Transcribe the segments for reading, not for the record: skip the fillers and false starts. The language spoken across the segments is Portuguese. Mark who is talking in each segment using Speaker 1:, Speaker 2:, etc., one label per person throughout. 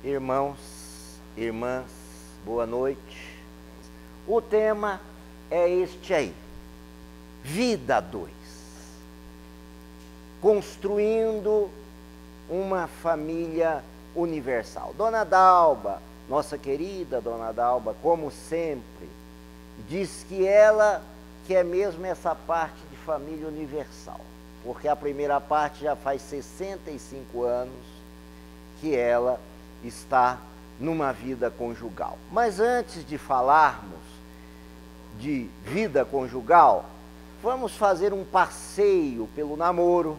Speaker 1: Irmãos, irmãs, boa noite. O tema é este aí, vida 2. Construindo uma família universal. Dona Dalba, nossa querida Dona Dalba, como sempre, diz que ela quer mesmo essa parte de família universal, porque a primeira parte já faz 65 anos que ela está numa vida conjugal. Mas antes de falarmos de vida conjugal, vamos fazer um passeio pelo namoro,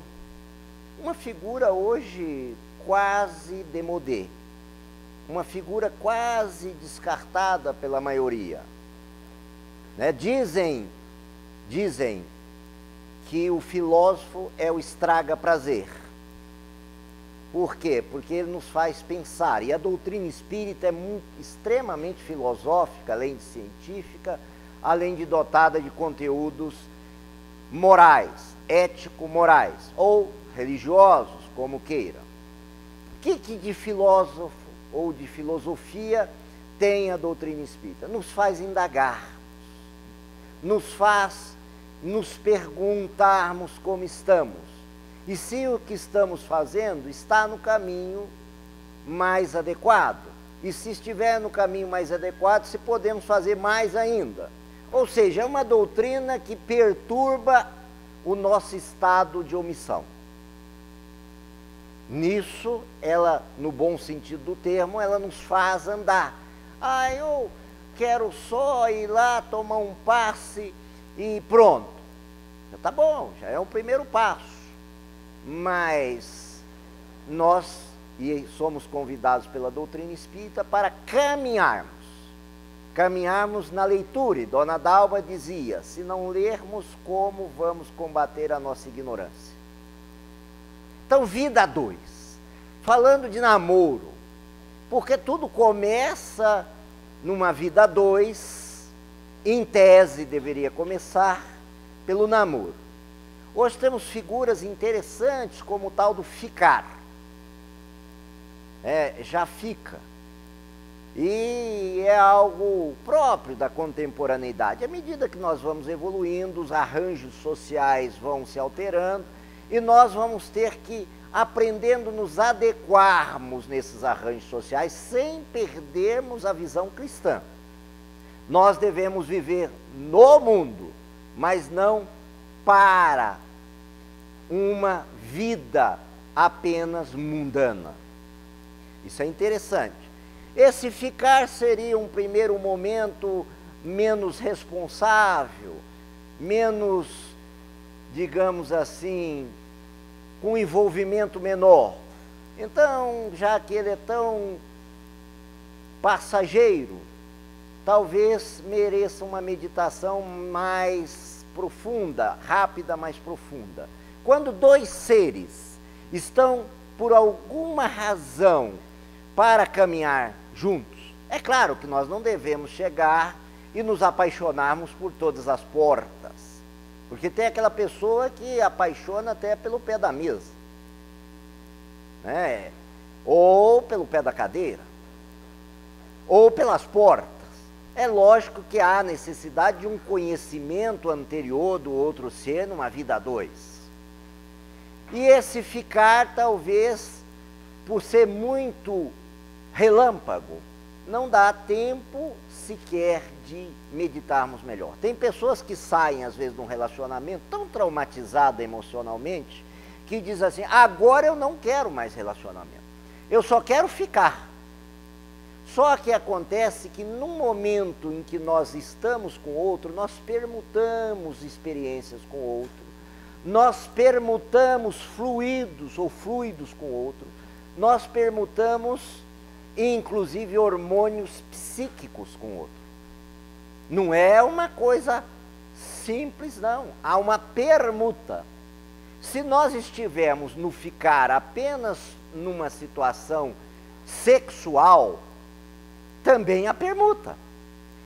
Speaker 1: uma figura hoje quase démodé, uma figura quase descartada pela maioria. Né? Dizem que o filósofo é o estraga-prazer. Por quê? Porque ele nos faz pensar, e a doutrina espírita é extremamente filosófica, além de científica, além de dotada de conteúdos morais, ético-morais, ou religiosos, como queira. O que de filósofo ou de filosofia tem a doutrina espírita? Nos faz indagar, nos faz nos perguntarmos como estamos. E se o que estamos fazendo está no caminho mais adequado. E se estiver no caminho mais adequado, se podemos fazer mais ainda. Ou seja, é uma doutrina que perturba o nosso estado de omissão. Nisso, ela, no bom sentido do termo, ela nos faz andar. Ah, eu quero só ir lá, tomar um passe e pronto. Já está bom, já é um primeiro passo. Mas nós somos convidados pela doutrina espírita para caminharmos na leitura. E Dona Dalba dizia, se não lermos, como vamos combater a nossa ignorância? Então, vida 2, falando de namoro, porque tudo começa numa vida 2, em tese deveria começar pelo namoro. Hoje temos figuras interessantes como o tal do ficar. Já fica. E é algo próprio da contemporaneidade. À medida que nós vamos evoluindo, os arranjos sociais vão se alterando e nós vamos ter que aprendendo nos adequarmos nesses arranjos sociais sem perdermos a visão cristã. Nós devemos viver no mundo, mas não para uma vida apenas mundana. Isso é interessante. Esse ficar seria um primeiro momento menos responsável, menos, digamos assim, com envolvimento menor. Então, já que ele é tão passageiro, talvez mereça uma meditação mais profunda, rápida, mais profunda. Quando dois seres estão, por alguma razão, para caminhar juntos, é claro que nós não devemos chegar e nos apaixonarmos por todas as portas, porque tem aquela pessoa que apaixona até pelo pé da mesa, né? Ou pelo pé da cadeira, ou pelas portas. É lógico que há necessidade de um conhecimento anterior do outro ser numa vida 2. E esse ficar, talvez, por ser muito relâmpago, não dá tempo sequer de meditarmos melhor. Tem pessoas que saem, às vezes, de um relacionamento tão traumatizado emocionalmente, que diz assim, agora eu não quero mais relacionamento, eu só quero ficar. Só que acontece que no momento em que nós estamos com o outro, nós permutamos experiências com o outro, nós permutamos fluidos ou fluidos com o outro, nós permutamos inclusive hormônios psíquicos com o outro. Não é uma coisa simples, não. Há uma permuta. Se nós estivermos no ficar apenas numa situação sexual, também há permuta.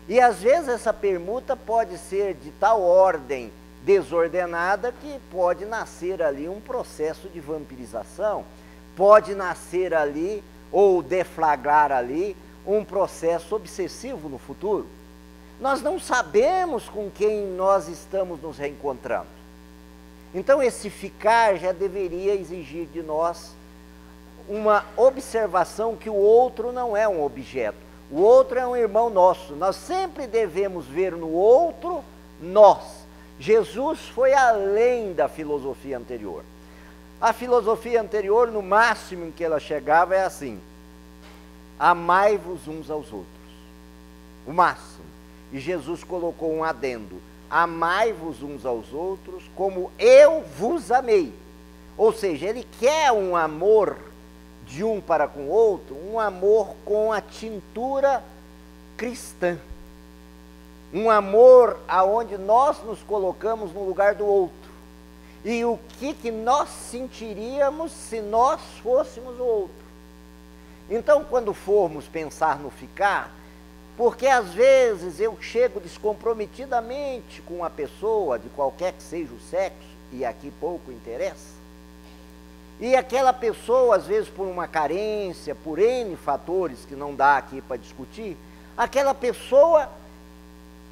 Speaker 1: E às vezes essa permuta pode ser de tal ordem desordenada que pode nascer ali um processo de vampirização, pode nascer ali ou deflagrar ali um processo obsessivo no futuro. Nós não sabemos com quem nós estamos nos reencontrando. Então esse ficar já deveria exigir de nós uma observação que o outro não é um objeto. O outro é um irmão nosso. Nós sempre devemos ver no outro nós. Jesus foi além da filosofia anterior. A filosofia anterior, no máximo em que ela chegava, é assim: amai-vos uns aos outros. O máximo. E Jesus colocou um adendo: amai-vos uns aos outros como eu vos amei. Ou seja, ele quer um amor de um para com o outro, um amor com a tintura cristã. Um amor aonde nós nos colocamos no lugar do outro. E o que nós sentiríamos se nós fôssemos o outro. Então, quando formos pensar no ficar, porque às vezes eu chego descomprometidamente com uma pessoa, de qualquer que seja o sexo, e aqui pouco interessa, e aquela pessoa, às vezes por uma carência, por N fatores que não dá aqui para discutir, aquela pessoa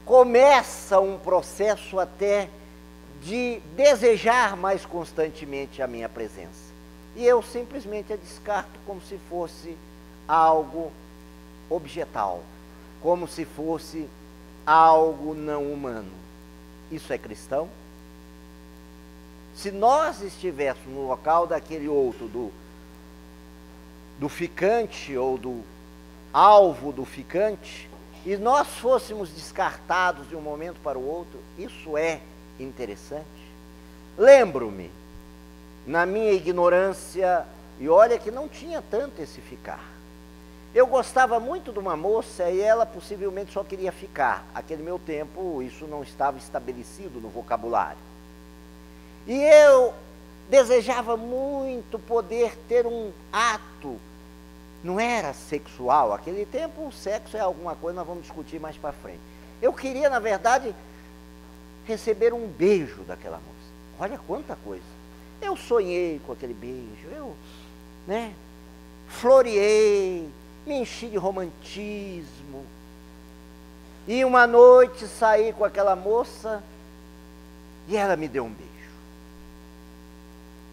Speaker 1: começa um processo até de desejar mais constantemente a minha presença. E eu simplesmente a descarto como se fosse algo objetal, como se fosse algo não humano. Isso é cristão? Se nós estivéssemos no local daquele outro, do ficante ou do alvo do ficante, e nós fôssemos descartados de um momento para o outro, isso é interessante. Lembro-me, na minha ignorância, e olha que não tinha tanto esse ficar, eu gostava muito de uma moça e ela possivelmente só queria ficar. Naquele meu tempo, isso não estava estabelecido no vocabulário. E eu desejava muito poder ter um ato, não era sexual. Naquele tempo o sexo é alguma coisa, nós vamos discutir mais para frente. Eu queria, na verdade, receber um beijo daquela moça. Olha quanta coisa. Eu sonhei com aquele beijo, eu floreei, me enchi de romantismo. E uma noite saí com aquela moça e ela me deu um beijo.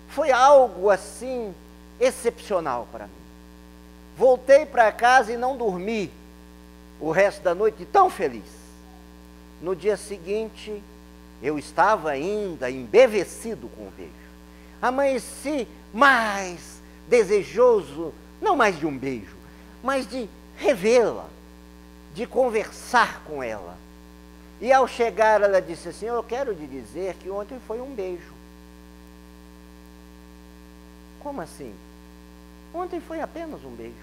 Speaker 1: Foi algo assim excepcional para mim. Voltei para casa e não dormi o resto da noite tão feliz. No dia seguinte, eu estava ainda embevecido com o beijo. Amanheci mais desejoso, não mais de um beijo, mas de revê-la, de conversar com ela. E ao chegar ela disse assim: eu quero lhe dizer que ontem foi um beijo. Como assim? Ontem foi apenas um beijo.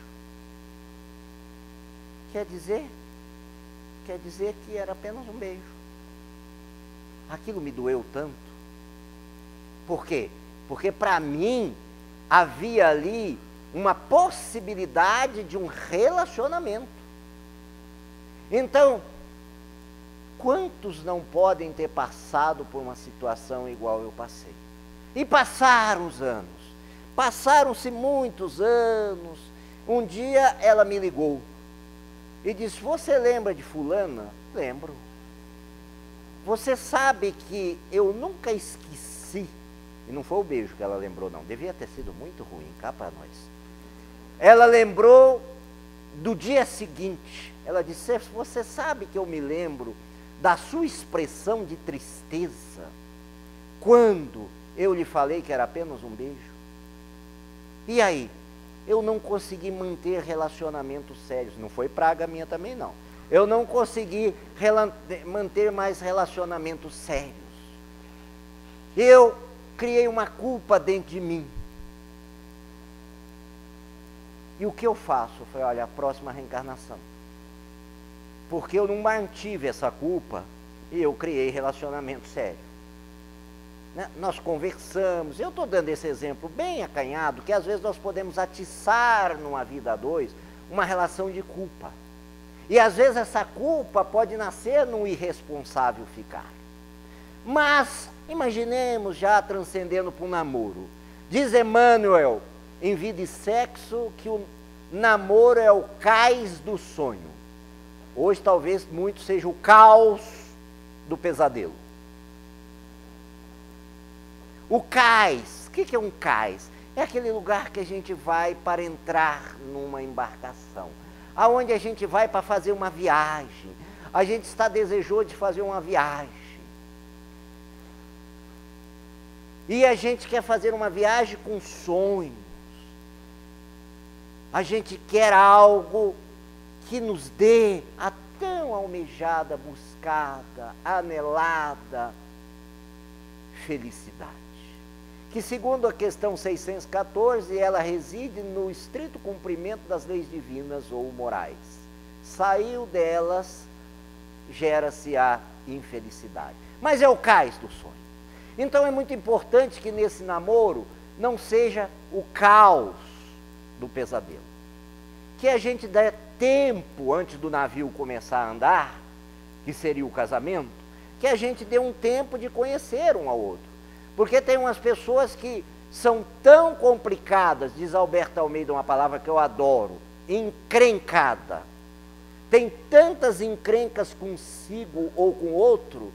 Speaker 1: Quer dizer que era apenas um beijo. Aquilo me doeu tanto. Por quê? Porque para mim havia ali uma possibilidade de um relacionamento. Então, quantos não podem ter passado por uma situação igual eu passei? E passaram os anos. Passaram-se muitos anos. Um dia ela me ligou e disse: você lembra de fulana? Lembro. Você sabe que eu nunca esqueci. E não foi o beijo que ela lembrou, não. Devia ter sido muito ruim, cá para nós. Ela lembrou do dia seguinte. Ela disse: você sabe que eu me lembro da sua expressão de tristeza quando eu lhe falei que era apenas um beijo? E aí? Eu não consegui manter relacionamentos sérios. Não foi praga minha também, não. Eu não consegui manter mais relacionamentos sérios. Eu criei uma culpa dentro de mim. E o que eu faço? Eu falei: olha, a próxima reencarnação. Porque eu não mantive essa culpa e eu criei relacionamento sério. Nós conversamos, eu estou dando esse exemplo bem acanhado, que às vezes nós podemos atiçar numa vida a dois uma relação de culpa. E às vezes essa culpa pode nascer num irresponsável ficar. Mas imaginemos já transcendendo para um namoro. Diz Emmanuel, em Vida e Sexo, que o namoro é o cais do sonho. Hoje talvez muito seja o caos do pesadelo. O cais, o que é um cais? É aquele lugar que a gente vai para entrar numa embarcação, aonde a gente vai para fazer uma viagem. A gente está desejoso de fazer uma viagem. E a gente quer fazer uma viagem com sonhos. A gente quer algo que nos dê a tão almejada, buscada, anelada felicidade. Que segundo a questão 614, ela reside no estrito cumprimento das leis divinas ou morais. Saiu delas, gera-se a infelicidade. Mas é o cais do sonho. Então é muito importante que nesse namoro não seja o caos do pesadelo. Que a gente dê tempo antes do navio começar a andar, que seria o casamento, que a gente dê um tempo de conhecer um ao outro. Porque tem umas pessoas que são tão complicadas, diz Alberto Almeida, uma palavra que eu adoro, encrencada. Tem tantas encrencas consigo ou com outro,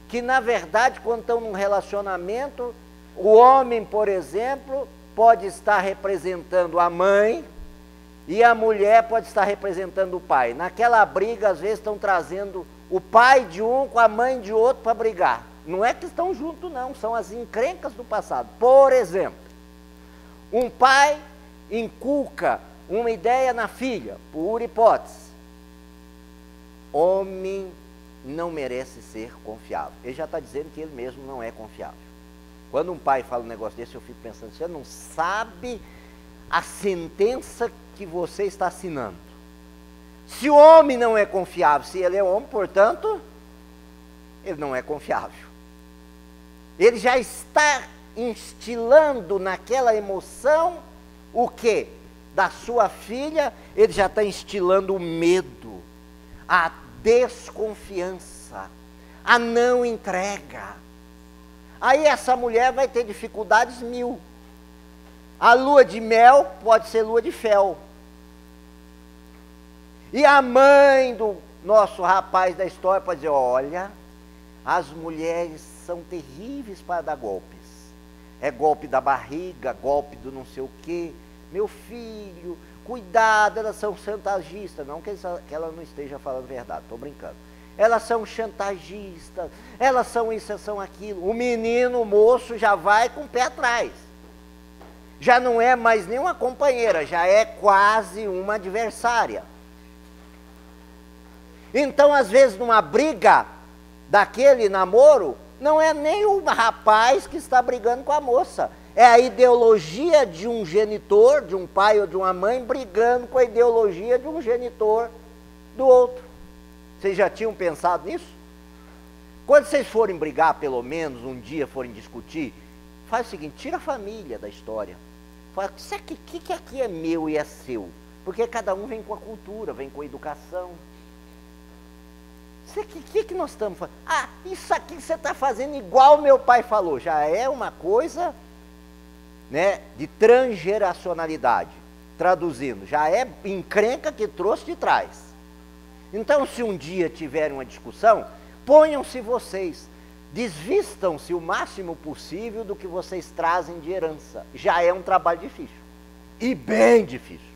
Speaker 1: que na verdade quando estão num relacionamento, o homem, por exemplo, pode estar representando a mãe e a mulher pode estar representando o pai. Naquela briga, às vezes estão trazendo o pai de um com a mãe de outro para brigar. Não é que estão juntos não, são as encrencas do passado. Por exemplo, um pai inculca uma ideia na filha, por hipótese. Homem não merece ser confiável. Ele já está dizendo que ele mesmo não é confiável. Quando um pai fala um negócio desse, eu fico pensando, você não sabe a sentença que você está assinando. Se o homem não é confiável, se ele é homem, portanto, ele não é confiável. Ele já está instilando naquela emoção o quê? Da sua filha, ele já está instilando o medo, a desconfiança, a não entrega. Aí essa mulher vai ter dificuldades mil. A lua de mel pode ser lua de fel. E a mãe do nosso rapaz da história pode dizer, olha, as mulheres são terríveis para dar golpes. É golpe da barriga, golpe do não sei o quê. Meu filho, cuidado, elas são chantagistas. Não que ela não esteja falando verdade, estou brincando. Elas são chantagistas, elas são isso, são aquilo. O menino, o moço, já vai com o pé atrás. Já não é mais nenhuma companheira, já é quase uma adversária. Então, às vezes, numa briga daquele namoro, não é nem o rapaz que está brigando com a moça. É a ideologia de um genitor, de um pai ou de uma mãe, brigando com a ideologia de um genitor do outro. Vocês já tinham pensado nisso? Quando vocês forem brigar, pelo menos, um dia forem discutir, faz o seguinte, tira a família da história. Fala, o que aqui é meu e é seu? Porque cada um vem com a cultura, vem com a educação. O que nós estamos fazendo? Ah, isso aqui você está fazendo igual meu pai falou. Já é uma coisa, né, de transgeracionalidade. Traduzindo, já é encrenca que trouxe de trás. Então, se um dia tiverem uma discussão, ponham-se vocês, desvistam-se o máximo possível do que vocês trazem de herança. Já é um trabalho difícil. E bem difícil.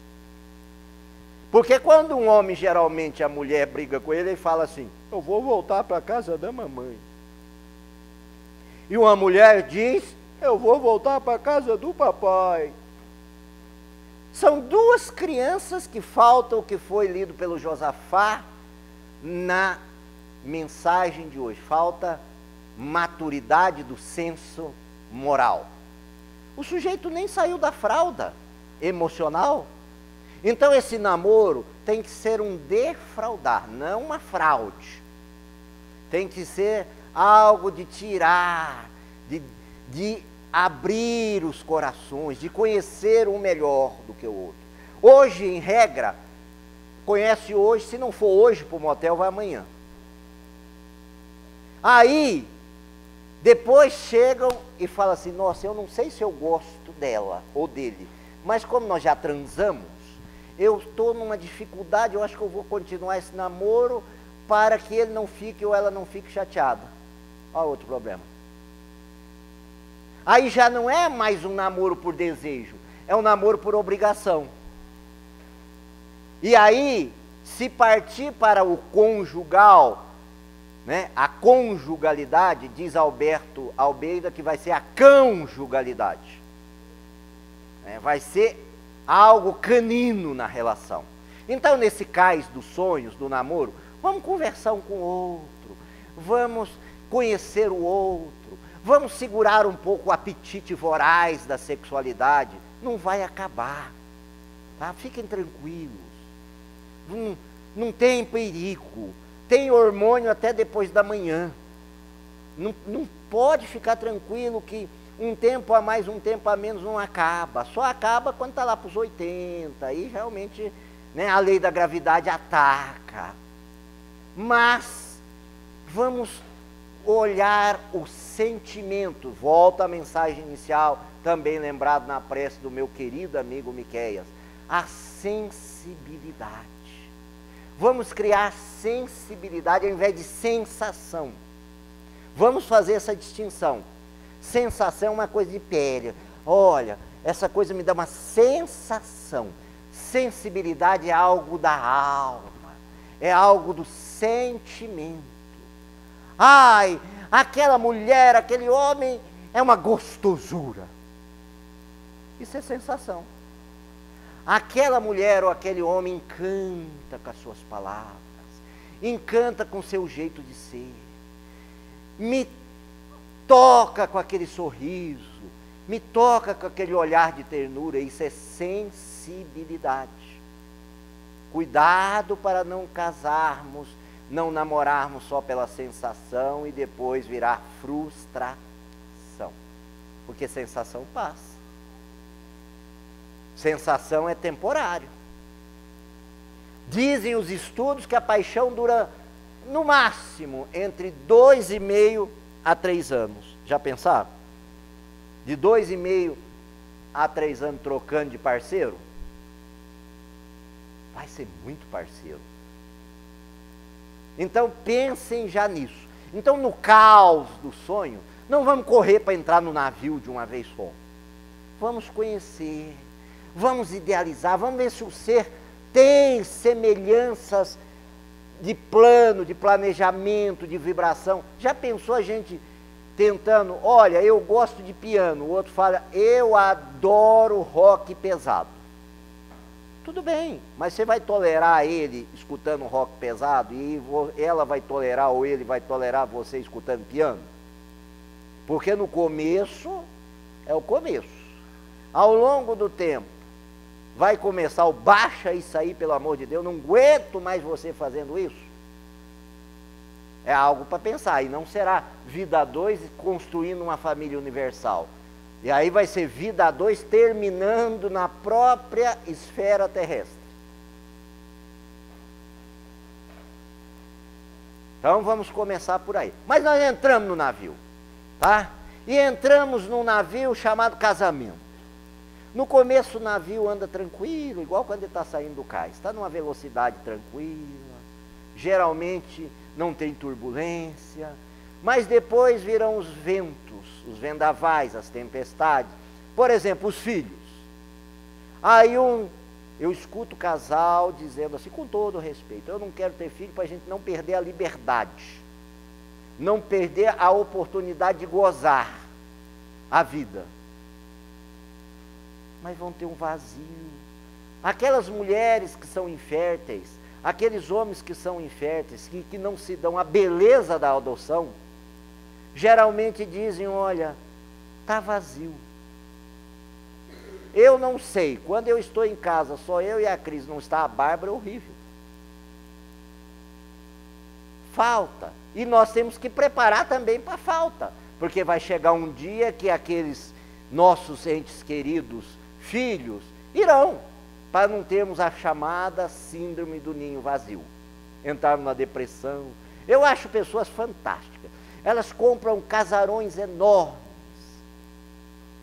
Speaker 1: Porque quando um homem, geralmente, a mulher briga com ele, ele fala assim, eu vou voltar para a casa da mamãe. E uma mulher diz, eu vou voltar para a casa do papai. São duas crianças que faltam o que foi lido pelo Josafá na mensagem de hoje. Falta maturidade do senso moral. O sujeito nem saiu da fralda emocional. Então esse namoro tem que ser um defraudar, não uma fraude. Tem que ser algo de tirar, de abrir os corações, de conhecer um melhor do que o outro. Hoje, em regra, conhece hoje, se não for hoje para o motel, vai amanhã. Aí, depois chegam e falam assim, nossa, eu não sei se eu gosto dela ou dele, mas como nós já transamos, eu estou numa dificuldade, eu acho que eu vou continuar esse namoro para que ele não fique ou ela não fique chateada. Olha outro problema. Aí já não é mais um namoro por desejo, é um namoro por obrigação. E aí, se partir para o conjugal, né, a conjugalidade, diz Alberto Almeida que vai ser a conjugalidade. Vai ser algo canino na relação. Então, nesse cais dos sonhos, do namoro, vamos conversar um com o outro, vamos conhecer o outro, vamos segurar um pouco o apetite voraz da sexualidade. Não vai acabar, tá? Fiquem tranquilos, não tem perigo, tem hormônio até depois da manhã. Não pode ficar tranquilo que um tempo a mais, um tempo a menos não acaba. Só acaba quando está lá para os 80. Aí realmente, né, a lei da gravidade ataca. Mas vamos olhar o sentimento. Volta à mensagem inicial, também lembrado na prece do meu querido amigo Miqueias. A sensibilidade. Vamos criar sensibilidade ao invés de sensação. Vamos fazer essa distinção. Sensação é uma coisa de pele. Olha, essa coisa me dá uma sensação. Sensibilidade é algo da alma, é algo do sentimento. Ai, aquela mulher, aquele homem é uma gostosura. Isso é sensação. Aquela mulher ou aquele homem encanta com as suas palavras, encanta com o seu jeito de ser, me toca com aquele sorriso, me toca com aquele olhar de ternura. Isso é sensibilidade. Cuidado para não casarmos, não namorarmos só pela sensação e depois virar frustração, porque sensação passa. Sensação é temporário. Dizem os estudos que a paixão dura no máximo entre 2,5 a 3 anos. Já pensaram? De 2,5 a 3 anos trocando de parceiro? Vai ser muito parceiro. Então pensem já nisso. Então no caos do sonho, não vamos correr para entrar no navio de uma vez só. Vamos conhecer, vamos idealizar, vamos ver se o ser tem semelhanças de plano, de planejamento, de vibração. Já pensou a gente tentando, olha, eu gosto de piano, o outro fala, eu adoro rock pesado. Tudo bem, mas você vai tolerar ele escutando rock pesado e ela vai tolerar ou ele vai tolerar você escutando piano? Porque no começo, é o começo. Ao longo do tempo, vai começar o baixa isso aí, pelo amor de Deus, não aguento mais você fazendo isso. É algo para pensar, e não será vida 2 construindo uma família universal. E aí vai ser vida 2 terminando na própria esfera terrestre. Então vamos começar por aí. Mas nós entramos no navio, tá? E entramos num navio chamado casamento. No começo o navio anda tranquilo, igual quando ele está saindo do cais. Está numa velocidade tranquila, geralmente não tem turbulência, mas depois virão os ventos, os vendavais, as tempestades. Por exemplo, os filhos. Aí eu escuto o casal dizendo assim, com todo respeito, eu não quero ter filho para a gente não perder a liberdade, não perder a oportunidade de gozar a vida. Mas vão ter um vazio. Aquelas mulheres que são inférteis, aqueles homens que são inférteis, que não se dão a beleza da adoção, geralmente dizem, olha, está vazio. Eu não sei, quando eu estou em casa, só eu e a Cris, não está a Bárbara, é horrível. Falta. E nós temos que preparar também para a falta, porque vai chegar um dia que aqueles nossos entes queridos, filhos, irão, para não termos a chamada síndrome do ninho vazio, entrar numa depressão. Eu acho pessoas fantásticas, elas compram casarões enormes,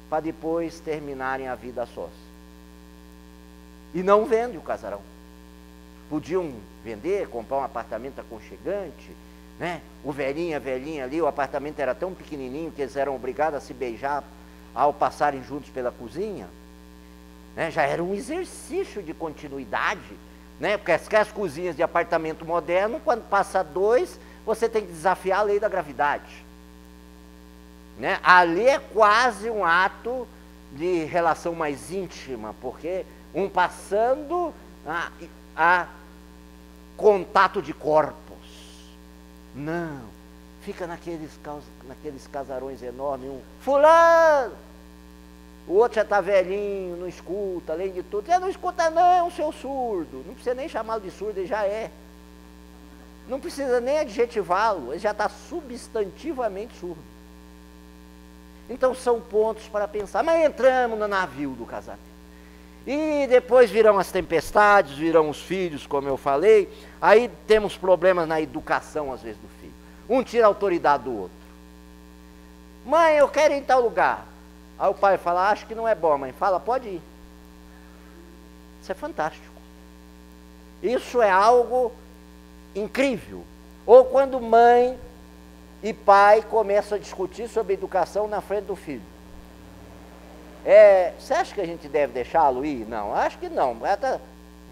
Speaker 1: para depois terminarem a vida sós. E não vende o casarão. Podiam vender, comprar um apartamento aconchegante, né? O velhinho, a velhinha ali, o apartamento era tão pequenininho que eles eram obrigados a se beijar ao passarem juntos pela cozinha, né? Já era um exercício de continuidade, né? Porque as cozinhas de apartamento moderno, quando passa 2, você tem que desafiar a lei da gravidade, né? Ali é quase um ato de relação mais íntima, porque um passando a contato de corpos. Não, fica naqueles casarões enormes, um fulano, o outro já está velhinho, não escuta, além de tudo. Você não escuta não, seu surdo. Não precisa nem chamá-lo de surdo, ele já é. Não precisa nem adjetivá-lo, ele já está substantivamente surdo. Então são pontos para pensar. Mas entramos no navio do casamento. E depois virão as tempestades, virão os filhos, como eu falei. Aí temos problemas na educação, às vezes, do filho. Um tira a autoridade do outro. Mãe, eu quero ir em tal lugar. Aí o pai fala, acho que não é bom. A mãe fala, pode ir. Isso é fantástico. Isso é algo incrível. Ou quando mãe e pai começam a discutir sobre educação na frente do filho. Você acha que a gente deve deixá-lo ir? Não, acho que não.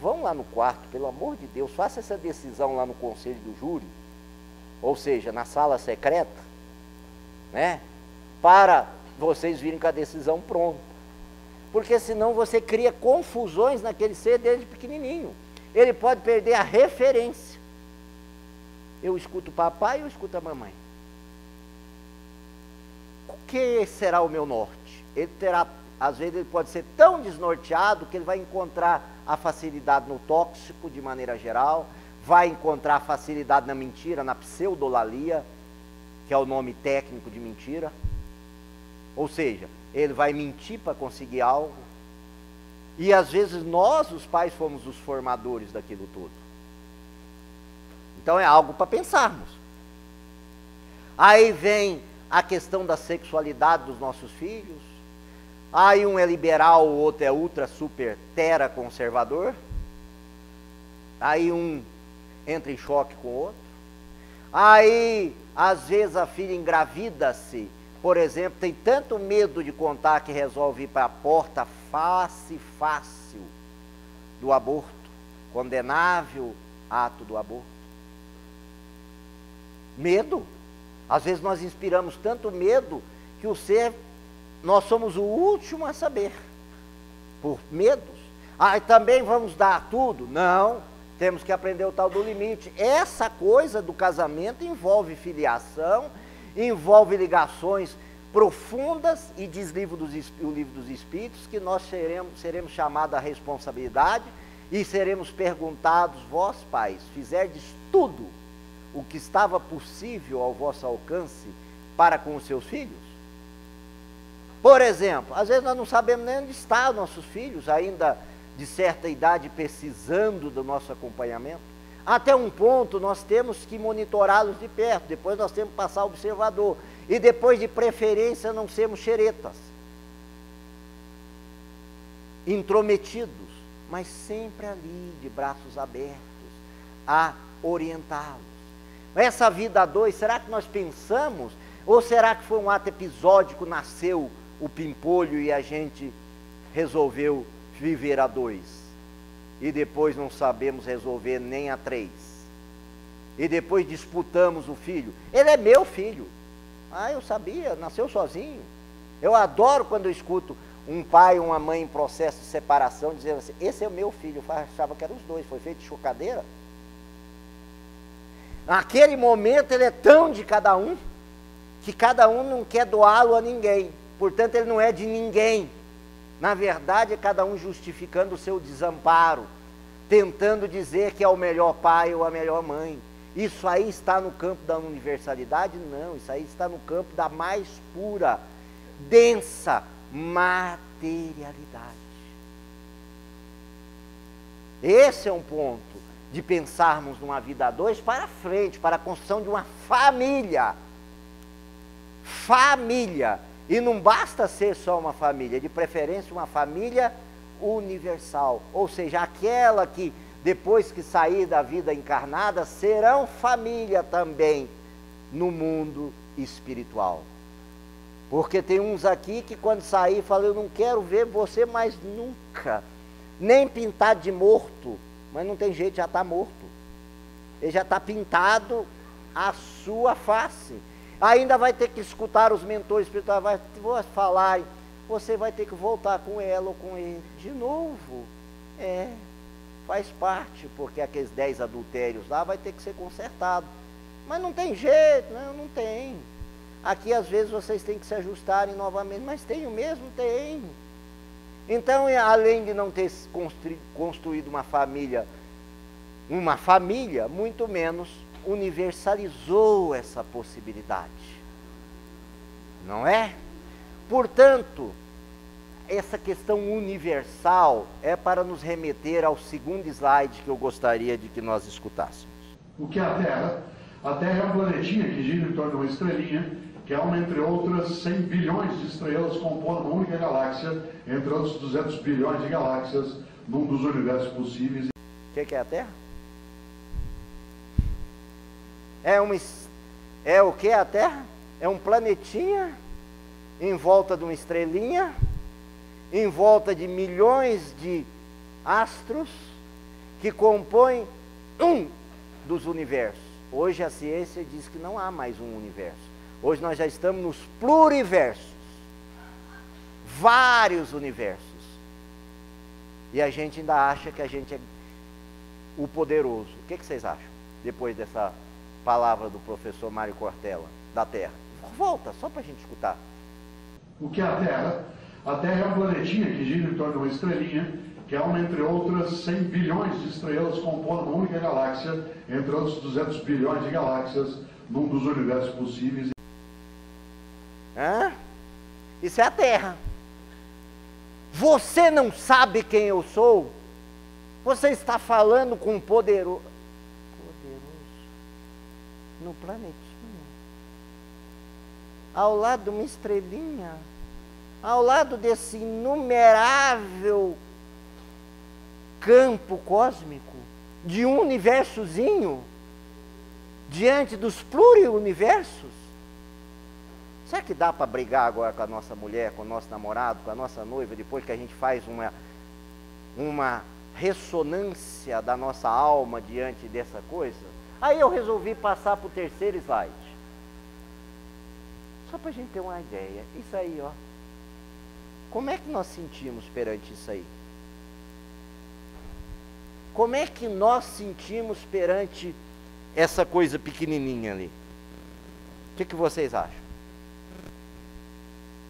Speaker 1: Vão lá no quarto, pelo amor de Deus, faça essa decisão lá no conselho do júri, ou seja, na sala secreta, né? Para vocês virem com a decisão pronta. Porque senão você cria confusões naquele ser desde pequenininho. Ele pode perder a referência. Eu escuto o papai, eu escuto a mamãe. O que será o meu norte? Ele terá, às vezes ele pode ser tão desnorteado que ele vai encontrar a facilidade no tóxico de maneira geral, vai encontrar facilidade na mentira, na pseudolalia, que é o nome técnico de mentira. Ou seja, ele vai mentir para conseguir algo. E às vezes nós, os pais, fomos os formadores daquilo tudo. Então é algo para pensarmos. Aí vem a questão da sexualidade dos nossos filhos. Aí um é liberal, o outro é ultra, super, tera conservador. Aí um entra em choque com o outro. Aí, às vezes, a filha engravida-se, por exemplo, tem tanto medo de contar que resolve ir para a porta fácil do aborto, condenável ato do aborto. Medo. Às vezes nós inspiramos tanto medo que nós somos o último a saber, por medos. E também vamos dar tudo? Não, temos que aprender o tal do limite. Essa coisa do casamento envolve filiação, envolve ligações profundas, e diz o livro dos Espíritos que nós seremos chamados à responsabilidade e seremos perguntados, vós pais, fizerdes tudo o que estava possível ao vosso alcance para com os seus filhos? Por exemplo, às vezes nós não sabemos nem onde estão nossos filhos, ainda de certa idade, precisando do nosso acompanhamento. Até um ponto nós temos que monitorá-los de perto, depois nós temos que passar observador, e depois de preferência não sermos xeretas, intrometidos, mas sempre ali, de braços abertos, a orientá-los. Essa vida a dois, será que nós pensamos, ou será que foi um ato episódico, nasceu o pimpolho e a gente resolveu viver a dois, e depois não sabemos resolver nem a 3, e depois disputamos o filho? Ele é meu filho. Eu sabia, nasceu sozinho. Eu adoro quando eu escuto um pai e uma mãe em processo de separação dizendo assim, esse é o meu filho. Eu achava que eram os dois, foi feito de chocadeira. Naquele momento ele é tão de cada um, que cada um não quer doá-lo a ninguém, portanto ele não é de ninguém. Na verdade é cada um justificando o seu desamparo, tentando dizer que é o melhor pai ou a melhor mãe. Isso aí está no campo da universalidade? Não, isso aí está no campo da mais pura, densa materialidade. Esse é um ponto de pensarmos numa vida a dois para frente, para a construção de uma família. Família. E não basta ser só uma família, de preferência uma família universal, ou seja, aquela que depois que sair da vida encarnada serão família também no mundo espiritual. Porque tem uns aqui que quando sair falam, eu não quero ver você mais nunca, nem pintado de morto, mas não tem jeito, já está morto. Ele já está pintado a sua face. Ainda vai ter que escutar os mentores espirituais, vai falar, você vai ter que voltar com ela ou com ele de novo. Faz parte, porque aqueles 10 adultérios lá vai ter que ser consertado. Mas não tem jeito, não tem. Aqui às vezes vocês têm que se ajustarem novamente, mas tem o mesmo? Tem. Então, além de não ter construído uma família, muito menos universalizou essa possibilidade. Não é? Portanto, essa questão universal é para nos remeter ao segundo slide que eu gostaria de que nós escutássemos.
Speaker 2: O que é a Terra? A Terra é um planetinha que gira em torno de uma estrelinha, que é uma, entre outras, 100 bilhões de estrelas compondo uma única galáxia, entre outros 200 bilhões de galáxias, num dos universos possíveis.
Speaker 1: O que é a Terra? É o que é a Terra? É um planetinha em volta de uma estrelinha, em volta de milhões de astros que compõem um dos universos. Hoje a ciência diz que não há mais um universo. Hoje nós já estamos nos pluriversos, vários universos. E a gente ainda acha que a gente é o poderoso. O que vocês acham depois dessa palavra do professor Mário Cortella, da Terra? Volta, só para a gente escutar.
Speaker 2: O que é a Terra? A Terra é um planetinha que gira em torno de uma estrelinha, que é uma, entre outras, 100 bilhões de estrelas compondo uma única galáxia, entre outros 200 bilhões de galáxias, num dos universos possíveis.
Speaker 1: Isso é a Terra. Você não sabe quem eu sou? Você está falando com um poderoso no planetinha, ao lado de uma estrelinha, ao lado desse inumerável campo cósmico, de um universozinho, diante dos pluriuniversos. Será que dá para brigar agora com a nossa mulher, com o nosso namorado, com a nossa noiva, depois que a gente faz uma ressonância da nossa alma diante dessa coisa? Aí eu resolvi passar para o terceiro slide. Só para a gente ter uma ideia. Isso aí, ó. Como é que nós sentimos perante isso aí? Como é que nós sentimos perante essa coisa pequenininha ali? O que vocês acham?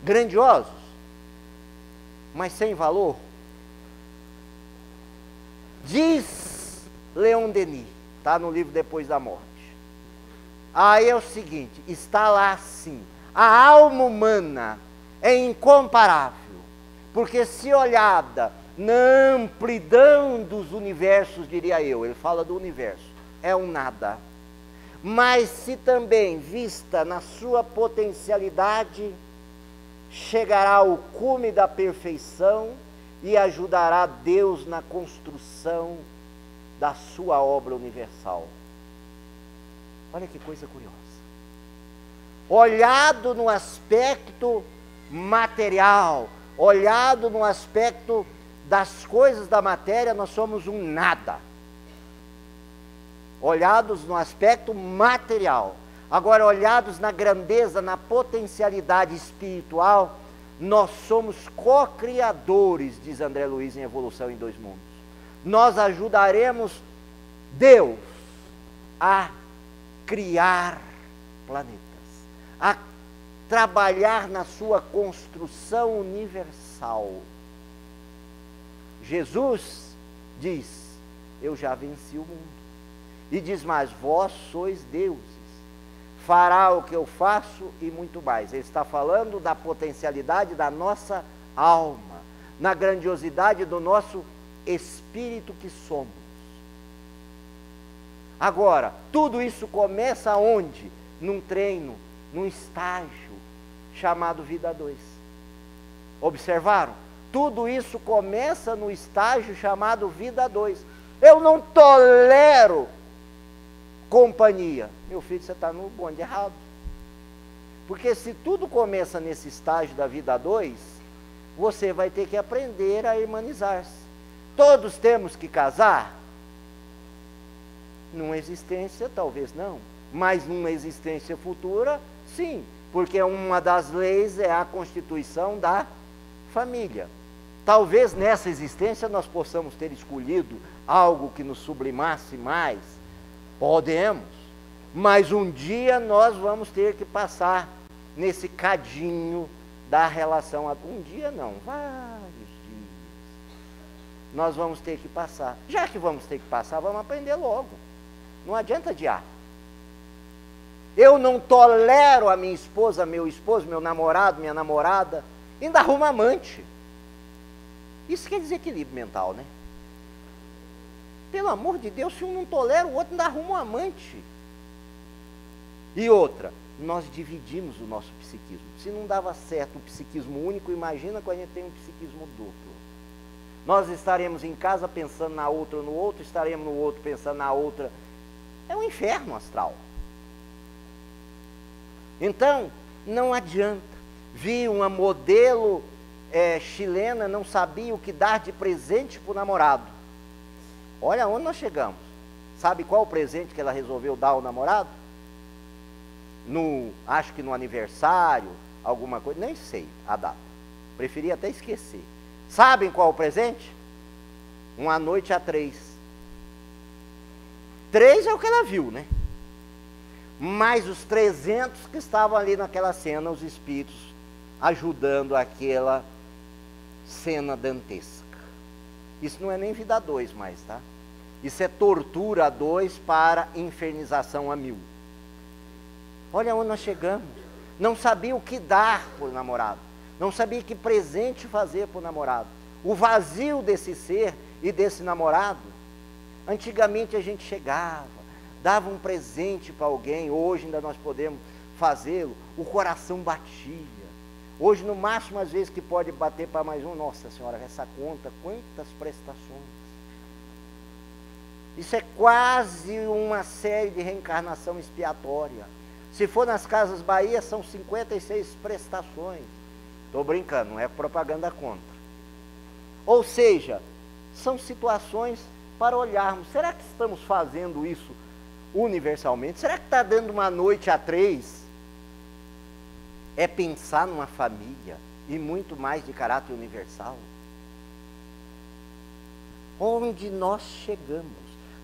Speaker 1: Grandiosos, mas sem valor? Diz Leon Denis, está no livro Depois da Morte. Aí é o seguinte, está lá assim, a alma humana é incomparável, porque se olhada na amplidão dos universos, diria eu, ele fala do universo, é um nada. Mas se também vista na sua potencialidade, chegará ao cume da perfeição e ajudará Deus na construção da sua obra universal. Olha que coisa curiosa. Olhado no aspecto material, olhado no aspecto das coisas da matéria, nós somos um nada. Olhados no aspecto material. Agora, olhados na grandeza, na potencialidade espiritual, nós somos co-criadores, diz André Luiz em Evolução em Dois Mundos. Nós ajudaremos Deus a criar planetas, a trabalhar na sua construção universal. Jesus diz, eu já venci o mundo. E diz mais, vós sois deuses, fará o que eu faço e muito mais. Ele está falando da potencialidade da nossa alma, na grandiosidade do nosso espírito que somos. Agora, tudo isso começa onde? Num treino, num estágio chamado Vida 2. Observaram? Tudo isso começa no estágio chamado vida 2. Eu não tolero companhia. Meu filho, você está no bonde errado. Porque se tudo começa nesse estágio da vida 2, você vai ter que aprender a harmonizar-se. Todos temos que casar? Numa existência, talvez não. Mas numa existência futura, sim. Porque uma das leis é a constituição da família. Talvez nessa existência nós possamos ter escolhido algo que nos sublimasse mais. Podemos. Mas um dia nós vamos ter que passar nesse cadinho da relação. Um dia não, vários dias. Nós vamos ter que passar. Já que vamos ter que passar, vamos aprender logo. Não adianta adiar. Eu não tolero a minha esposa, meu namorado, minha namorada, ainda arruma amante. Isso quer desequilíbrio mental, né? Pelo amor de Deus, se um não tolera, o outro ainda arruma um amante. E outra, nós dividimos o nosso psiquismo. Se não dava certo o psiquismo único, imagina quando a gente tem um psiquismo duplo. Nós estaremos em casa pensando na outra ou no outro, estaremos no outro pensando na outra. É um inferno astral. Então, não adianta. Vi uma modelo chilena, não sabia o que dar de presente para o namorado. Olha onde nós chegamos. Sabe qual o presente que ela resolveu dar ao namorado? Acho que no aniversário, alguma coisa, nem sei a data. Preferi até esquecer. Sabem qual o presente? Uma noite a 3. 3 é o que ela viu, né? Mais os 300 que estavam ali naquela cena, os espíritos ajudando aquela cena dantesca. Isso não é nem vida 2 mais, tá? Isso é tortura 2 para infernização a 1000. Olha onde nós chegamos. Não sabia o que dar para o namorado. Não sabia que presente fazer para o namorado. O vazio desse ser e desse namorado. Antigamente a gente chegava, dava um presente para alguém. Hoje ainda nós podemos fazê-lo. O coração batia. Hoje no máximo às vezes que pode bater para mais um. Nossa Senhora, essa conta, quantas prestações. Isso é quase uma série de reencarnação expiatória. Se for nas Casas Bahia, são 56 prestações. Estou brincando, não é propaganda contra. Ou seja, são situações para olharmos. Será que estamos fazendo isso universalmente? Será que está dando uma noite a 3? É pensar numa família e muito mais de caráter universal. Onde nós chegamos?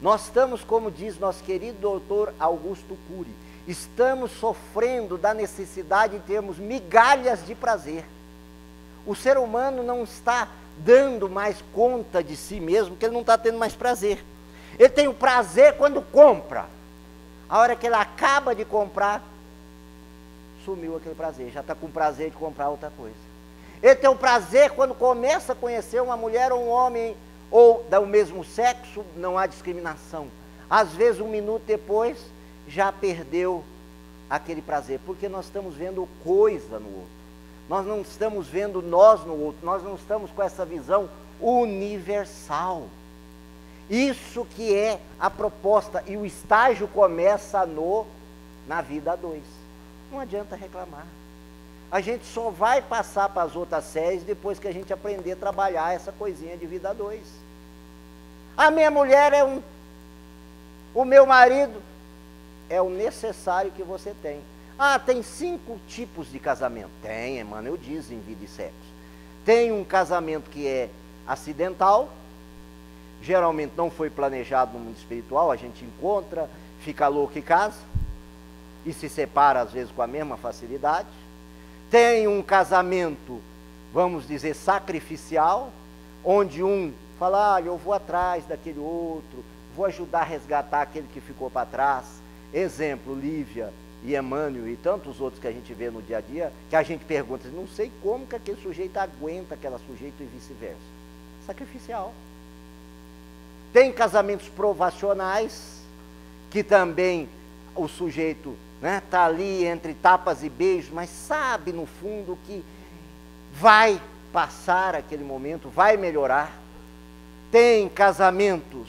Speaker 1: Nós estamos, como diz nosso querido doutor Augusto Cury, estamos sofrendo da necessidade de termos migalhas de prazer. O ser humano não está dando mais conta de si mesmo, porque ele não está tendo mais prazer. Ele tem o prazer quando compra. A hora que ele acaba de comprar, sumiu aquele prazer, já está com prazer de comprar outra coisa. Ele tem o prazer quando começa a conhecer uma mulher ou um homem, ou do mesmo sexo, não há discriminação. Às vezes, um minuto depois, já perdeu aquele prazer, porque nós estamos vendo coisa no outro. Nós não estamos vendo nós no outro, nós não estamos com essa visão universal. Isso que é a proposta, e o estágio começa na vida 2. Não adianta reclamar. A gente só vai passar para as outras séries depois que a gente aprender a trabalhar essa coisinha de vida 2. A minha mulher é o meu marido é o necessário que você tem. Ah, tem 5 tipos de casamento. Tem, Emmanuel diz em Vida e Sexo. Tem um casamento que é acidental, geralmente não foi planejado no mundo espiritual, a gente encontra, fica louco e casa, e se separa às vezes com a mesma facilidade. Tem um casamento, vamos dizer, sacrificial, onde um fala, ah, eu vou atrás daquele outro, vou ajudar a resgatar aquele que ficou para trás. Exemplo, Lívia e Emmanuel e tantos outros que a gente vê no dia a dia, que a gente pergunta, não sei como que aquele sujeito aguenta aquela sujeito e vice-versa. Sacrificial. Tem casamentos provacionais, que também o sujeito está ali entre tapas e beijos, mas sabe no fundo que vai passar aquele momento, vai melhorar. Tem casamentos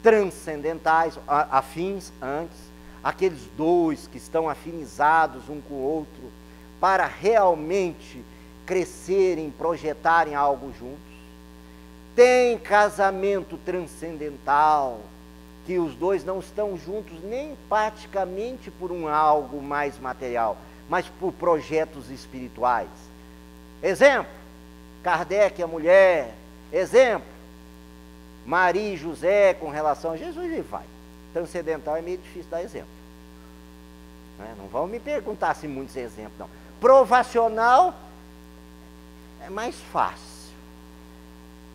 Speaker 1: transcendentais, afins antes, aqueles dois que estão afinizados um com o outro, para realmente crescerem, projetarem algo juntos. Tem casamento transcendental, que os dois não estão juntos nem praticamente por um algo mais material, mas por projetos espirituais. Exemplo, Kardec e a mulher. Exemplo, Maria e José com relação a Jesus, e vai. Transcendental é meio difícil dar exemplo. Não vão me perguntar se muitos exemplos, não. Provacional é mais fácil.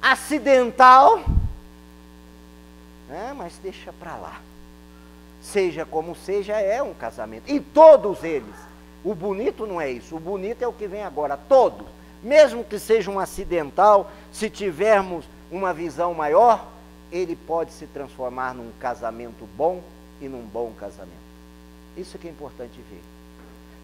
Speaker 1: Acidental, mas deixa para lá. Seja como seja, é um casamento. E todos eles, o bonito não é isso, o bonito é o que vem agora, todos. Mesmo que seja um acidental, se tivermos uma visão maior, ele pode se transformar num casamento bom e num bom casamento. Isso que é importante ver.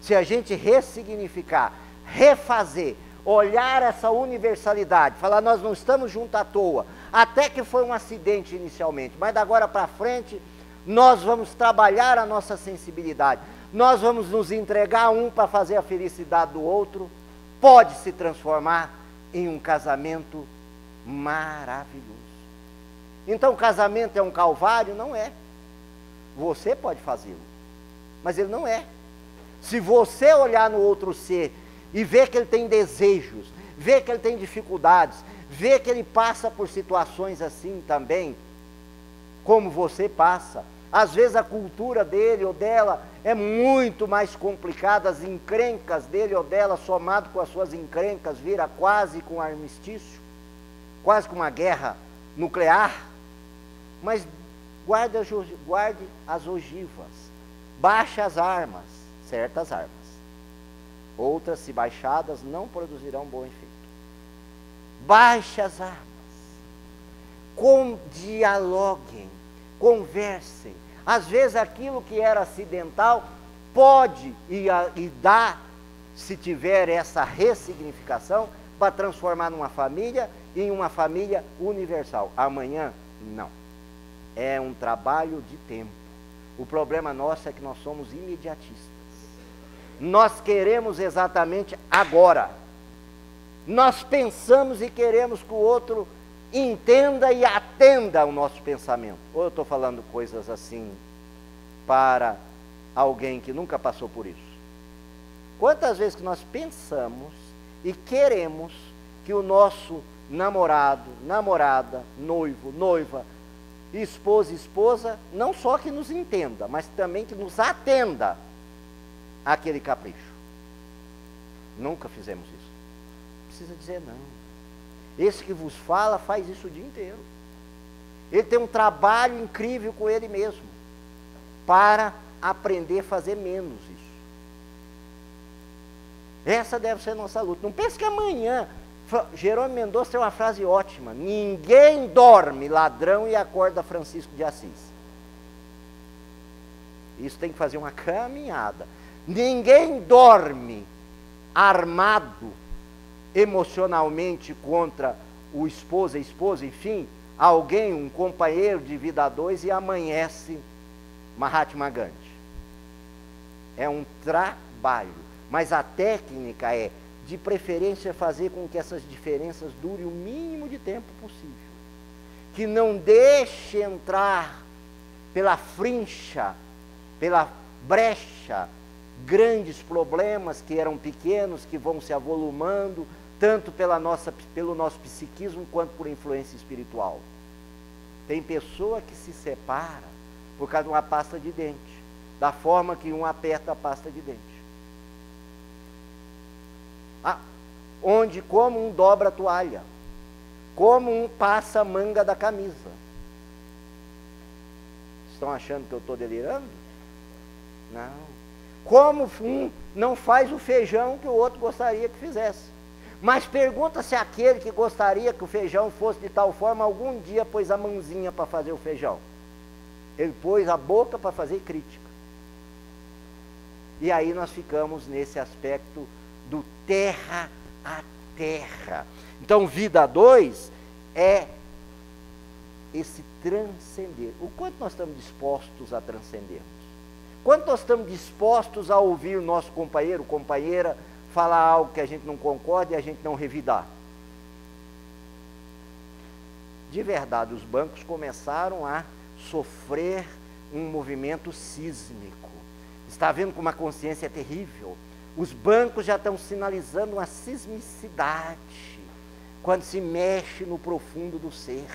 Speaker 1: Se a gente ressignificar, refazer, olhar essa universalidade, falar, nós não estamos juntos à toa, até que foi um acidente inicialmente, mas da agora para frente, nós vamos trabalhar a nossa sensibilidade, nós vamos nos entregar um para fazer a felicidade do outro, pode se transformar em um casamento maravilhoso. Então, casamento é um calvário? Não é. Você pode fazê-lo, mas ele não é. Se você olhar no outro ser e ver que ele tem desejos, ver que ele tem dificuldades, ver que ele passa por situações assim também, como você passa, às vezes a cultura dele ou dela é muito mais complicada, as encrencas dele ou dela, somado com as suas encrencas, vira quase com um armistício, quase com uma guerra nuclear, mas guarde as ogivas, baixe as armas, certas armas. Outras, se baixadas, não produzirão bom efeito. Baixe as armas. Dialoguem, conversem. Às vezes aquilo que era acidental pode e dá, se tiver essa ressignificação, para transformar numa família e em uma família universal. Amanhã, não. É um trabalho de tempo. O problema nosso é que nós somos imediatistas. Nós queremos exatamente agora. Nós pensamos e queremos que o outro entenda e atenda ao nosso pensamento. Ou eu estou falando coisas assim para alguém que nunca passou por isso? Quantas vezes que nós pensamos e queremos que o nosso namorado, namorada, noivo, noiva, esposa, não só que nos entenda, mas também que nos atenda àquele capricho. Nunca fizemos isso. Não precisa dizer não. Esse que vos fala faz isso o dia inteiro. Ele tem um trabalho incrível com ele mesmo, para aprender a fazer menos isso. Essa deve ser a nossa luta. Não pense que amanhã... Jerônimo Mendonça tem uma frase ótima: ninguém dorme ladrão e acorda Francisco de Assis. Isso tem que fazer uma caminhada. Ninguém dorme armado emocionalmente contra o esposo, a esposa, enfim, alguém, um companheiro de vida a dois, e amanhece Mahatma Gandhi. É um trabalho, mas a técnica é, de preferência, fazer com que essas diferenças durem o mínimo de tempo possível. Que não deixe entrar pela frincha, pela brecha, grandes problemas que eram pequenos, que vão se avolumando, tanto pelo nosso psiquismo, quanto por influência espiritual. Tem pessoa que se separa por causa de uma pasta de dente, da forma que um aperta a pasta de dente. Onde como um dobra a toalha, como um passa a manga da camisa. Estão achando que eu estou delirando? Não. Como um não faz o feijão que o outro gostaria que fizesse. Mas pergunta se aquele que gostaria que o feijão fosse de tal forma, algum dia pôs a mãozinha para fazer o feijão. Ele pôs a boca para fazer crítica. E aí nós ficamos nesse aspecto do terra a terra. Então, vida 2 é esse transcender. O quanto nós estamos dispostos a transcender? Quanto nós estamos dispostos a ouvir o nosso companheiro, companheira, falar algo que a gente não concorda e a gente não revidar? De verdade, os bancos começaram a sofrer um movimento sísmico. Está vendo como a consciência é terrível? Os bancos já estão sinalizando uma sismicidade quando se mexe no profundo do ser.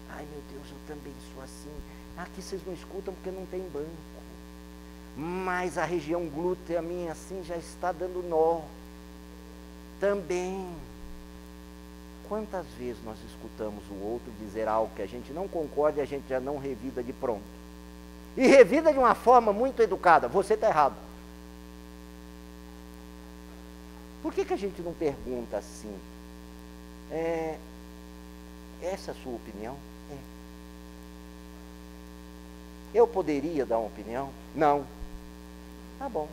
Speaker 1: Ai, meu Deus, eu também sou assim. Aqui vocês não escutam porque não tem banco. Mas a região glútea minha assim já está dando nó. Também. Quantas vezes nós escutamos o outro dizer algo que a gente não concorda e a gente já não revida de pronto? E revida de uma forma muito educada. Você está errado. Por que a gente não pergunta assim? Essa é a sua opinião? Eu poderia dar uma opinião? Não. Tá bom.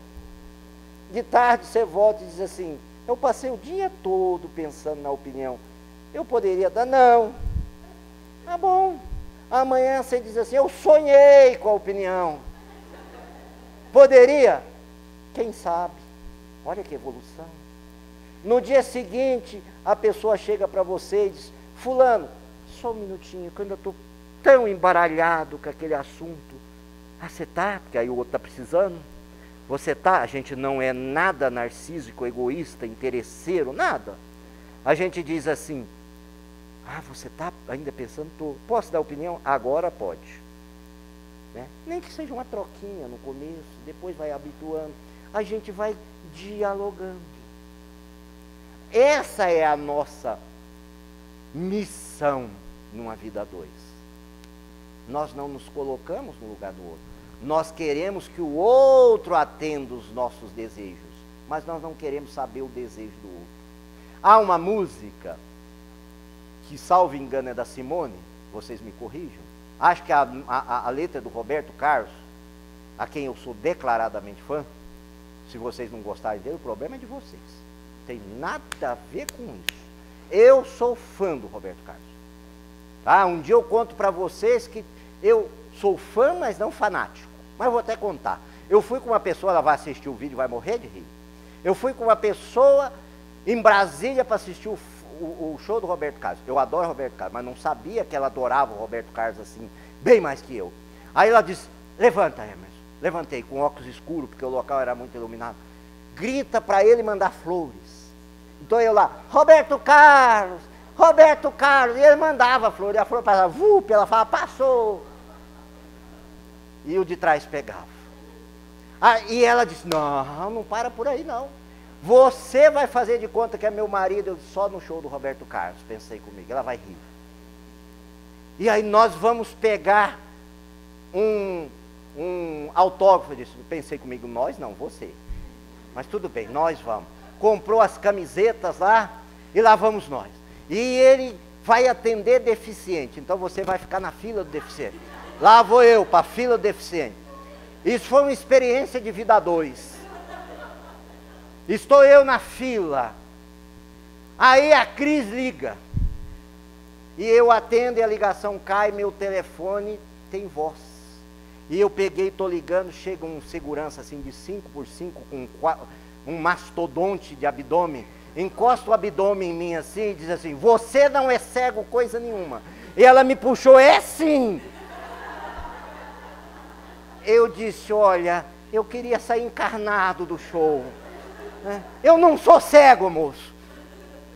Speaker 1: De tarde você volta e diz assim, eu passei o dia todo pensando na opinião. Eu poderia dar? Não. Tá bom. Amanhã você diz assim, eu sonhei com a opinião. Poderia? Quem sabe? Olha que evolução. No dia seguinte, a pessoa chega para você e diz, fulano, só um minutinho, que eu ainda estou tão embaralhado com aquele assunto. Ah, você está? Porque aí o outro está precisando. Você está? A gente não é nada narcísico, egoísta, interesseiro, nada. A gente diz assim, ah, você está ainda pensando? Tô. Posso dar opinião? Agora pode. Né? Nem que seja uma troquinha no começo, depois vai habituando. A gente vai dialogando. Essa é a nossa missão numa vida 2. Nós não nos colocamos no lugar do outro. Nós queremos que o outro atenda os nossos desejos, mas nós não queremos saber o desejo do outro. Há uma música que, salvo engano, é da Simone, vocês me corrijam, acho que a letra é do Roberto Carlos, a quem eu sou declaradamente fã. Se vocês não gostarem dele, o problema é de vocês. Tem nada a ver com isso. Eu sou fã do Roberto Carlos. Tá? Um dia eu conto para vocês que eu sou fã, mas não fanático. Mas eu vou até contar. Eu fui com uma pessoa, ela vai assistir o vídeo, vai morrer de rir. Eu fui com uma pessoa em Brasília para assistir o show do Roberto Carlos. Eu adoro o Roberto Carlos, mas não sabia que ela adorava o Roberto Carlos assim, bem mais que eu. Aí ela disse, levanta, Emerson. Levantei com óculos escuros, porque o local era muito iluminado. Grita para ele mandar flores. Então eu lá, Roberto Carlos, e ele mandava flores, e a flor passava, ela falava, passou. E o de trás pegava. E ela disse, não para por aí não. Você vai fazer de conta que é meu marido. Eu disse, só no show do Roberto Carlos, pensei comigo, ela vai rir. E aí nós vamos pegar um autógrafo, eu disse, pensei comigo, nós não, você. Mas tudo bem, nós vamos. Comprou as camisetas lá, e lá vamos nós. E ele vai atender deficiente, então você vai ficar na fila do deficiente. Lá vou eu, para a fila do deficiente. Isso foi uma experiência de vida 2. Estou eu na fila. Aí a Cris liga. E eu atendo e a ligação cai, meu telefone tem voz. E eu peguei, estou ligando, chega um segurança assim de 5x5 com um mastodonte de abdômen, encosta o abdômen em mim assim e diz assim, você não é cego coisa nenhuma. E ela me puxou, é sim. Eu disse, olha, eu queria sair encarnado do show. Eu não sou cego, moço.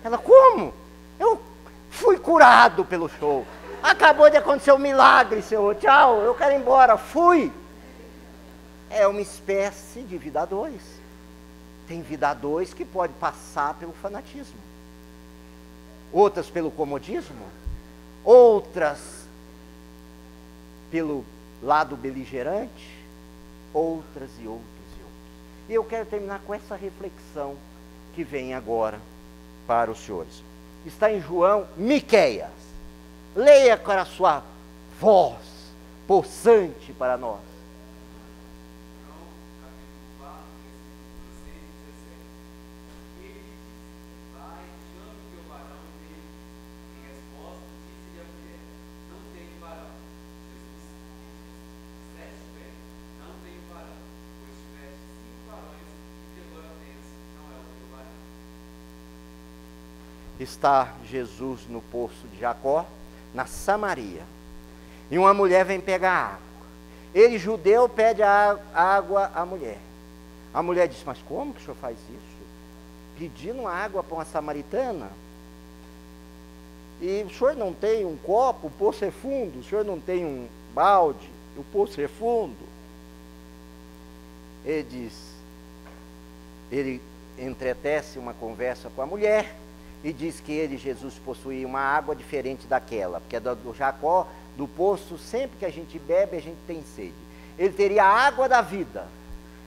Speaker 1: Ela, como? Eu fui curado pelo show. Acabou de acontecer um milagre, senhor. Tchau, eu quero ir embora. Fui. É uma espécie de vida 2. Tem vida 2 que pode passar pelo fanatismo. Outras pelo comodismo. Outras pelo lado beligerante. Outras e outras e outras. E eu quero terminar com essa reflexão que vem agora para os senhores. Está em João, Miqueias. Leia com a sua voz possante para nós. está Jesus no poço de Jacó, na Samaria. E uma mulher vem pegar água. Ele, judeu, pede água à mulher. A mulher diz, mas como que o senhor faz isso? Pedindo água para uma samaritana? E o senhor não tem um copo, o poço é fundo. O senhor não tem um balde, o poço é fundo. Ele diz, ele entretece uma conversa com a mulher e diz que ele, Jesus, possuía uma água diferente daquela, porque do Jacó, do poço, sempre que a gente bebe, a gente tem sede. Ele teria a água da vida,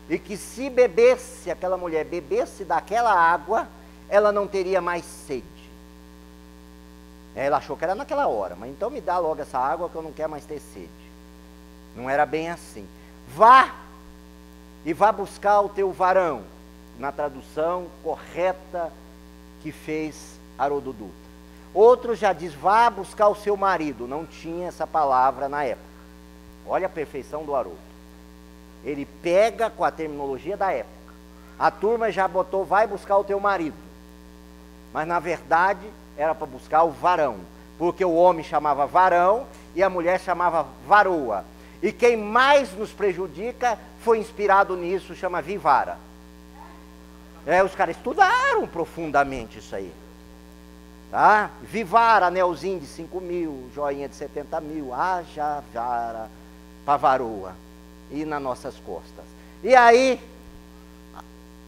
Speaker 1: e que se bebesse, aquela mulher bebesse daquela água, ela não teria mais sede. Ela achou que era naquela hora, mas então me dá logo essa água que eu não quero mais ter sede. Não era bem assim. Vá e vá buscar o teu varão, na tradução correta que fez Haroldo Dutra. Outro já diz, vá buscar o seu marido. Não tinha essa palavra na época. Olha a perfeição do Haroldo. Ele pega com a terminologia da época. A turma já botou, vai buscar o teu marido. Mas na verdade era para buscar o varão. Porque o homem chamava varão e a mulher chamava varoa. E quem mais nos prejudica foi inspirado nisso, chama Vivara. Os caras estudaram profundamente isso aí. Tá? Vivara, anelzinho de 5 mil, joinha de 70 mil, haja vara para varoa. E nas nossas costas. E aí,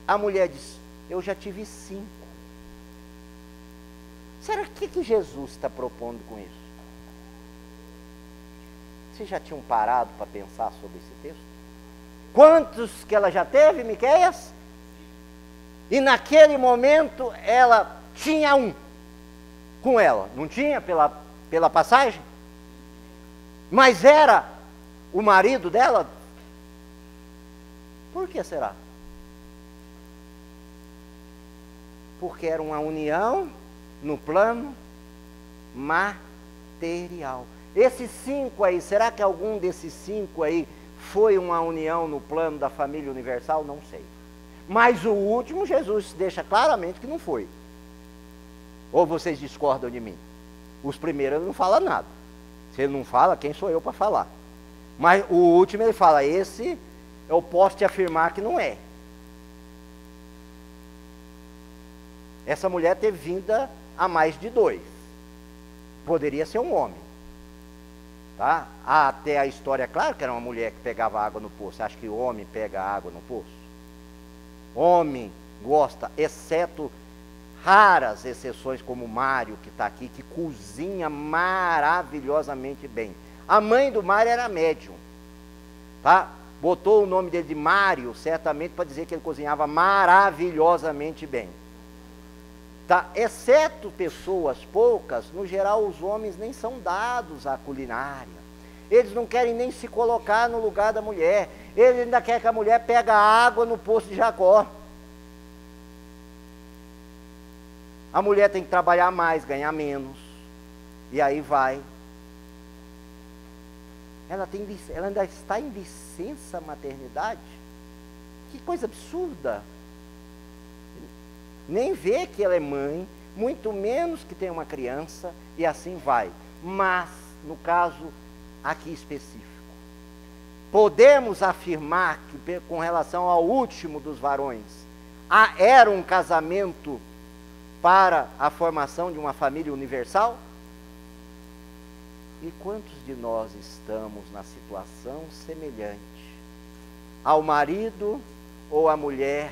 Speaker 1: a mulher diz, eu já tive 5. Será que Jesus está propondo com isso? Vocês já tinham parado para pensar sobre esse texto? Quantos que ela já teve, Miqueias? E naquele momento ela tinha um com ela. Não tinha pela passagem? Mas era o marido dela? Por que será? Porque era uma união no plano material. Esses 5 aí, será que algum desses 5 aí foi uma união no plano da família universal? Não sei. Mas o último, Jesus deixa claramente que não foi. Ou vocês discordam de mim? Os primeiros ele não fala nada. Se ele não fala, quem sou eu para falar? Mas o último ele fala, esse eu posso te afirmar que não é. Essa mulher teve vinda a mais de 2. Poderia ser um homem. Tá? Até a história, claro que era uma mulher que pegava água no poço. Você acha que o homem pega água no poço? Homem gosta, exceto raras exceções como Mário, que está aqui, que cozinha maravilhosamente bem. A mãe do Mário era médium. Tá? Botou o nome dele de Mário, certamente para dizer que ele cozinhava maravilhosamente bem. Tá? Exceto pessoas poucas, no geral os homens nem são dados à culinária. Eles não querem nem se colocar no lugar da mulher. Ele ainda quer que a mulher pegue água no poço de Jacó. A mulher tem que trabalhar mais, ganhar menos. E aí vai. Ela ainda está em licença maternidade. Que coisa absurda. Nem vê que ela é mãe, muito menos que tem uma criança, e assim vai. Mas, no caso aqui específico, podemos afirmar que, com relação ao último dos varões, era um casamento para a formação de uma família universal? E quantos de nós estamos na situação semelhante ao marido ou à mulher,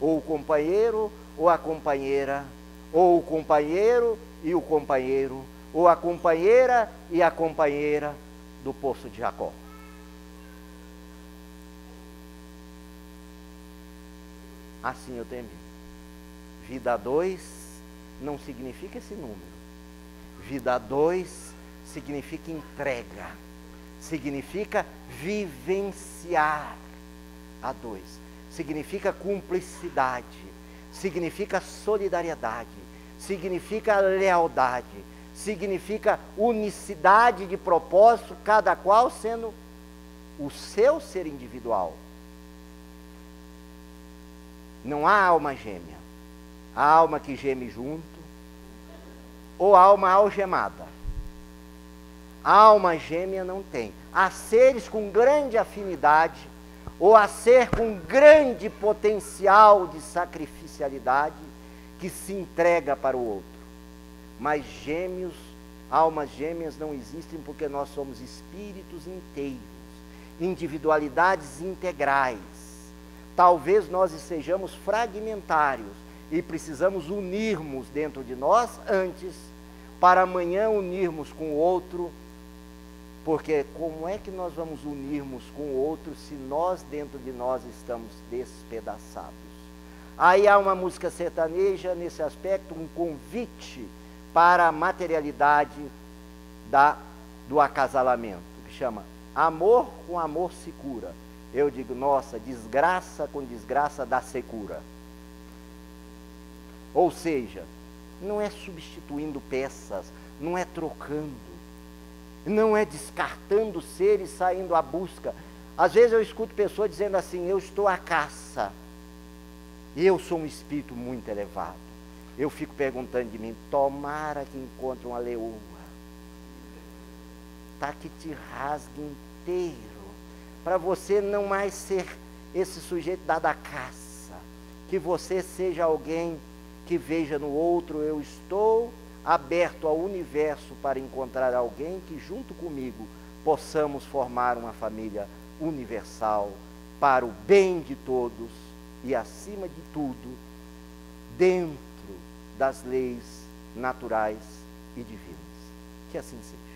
Speaker 1: ou o companheiro ou a companheira, ou o companheiro e o companheiro, ou a companheira e a companheira do poço de Jacó? Assim eu termino. Vida 2 não significa esse número. Vida 2 significa entrega, significa vivenciar a 2, significa cumplicidade, significa solidariedade, significa lealdade, significa unicidade de propósito, cada qual sendo o seu ser individual. Não há alma gêmea. A alma que geme junto ou alma algemada. A alma gêmea não tem. Há seres com grande afinidade, ou há ser com grande potencial de sacrificialidade, que se entrega para o outro. Mas gêmeos, almas gêmeas não existem, porque nós somos espíritos inteiros, individualidades integrais. Talvez nós sejamos fragmentários e precisamos unirmos dentro de nós antes, para amanhã unirmos com o outro, porque como é que nós vamos unirmos com o outro se nós dentro de nós estamos despedaçados? Aí há uma música sertaneja nesse aspecto, um convite para a materialidade do acasalamento, que chama Amor com Amor se cura. Eu digo, nossa, desgraça com desgraça dá secura. Ou seja, não é substituindo peças, não é trocando, não é descartando seres, saindo à busca. Às vezes eu escuto pessoas dizendo assim, eu estou à caça, eu sou um espírito muito elevado. Eu fico perguntando de mim, tomara que encontre uma leoa, tá, que te rasgue inteiro, para você não mais ser esse sujeito dado à caça, que você seja alguém que veja no outro, eu estou aberto ao universo para encontrar alguém que junto comigo possamos formar uma família universal para o bem de todos e, acima de tudo, dentro das leis naturais e divinas. Que assim seja.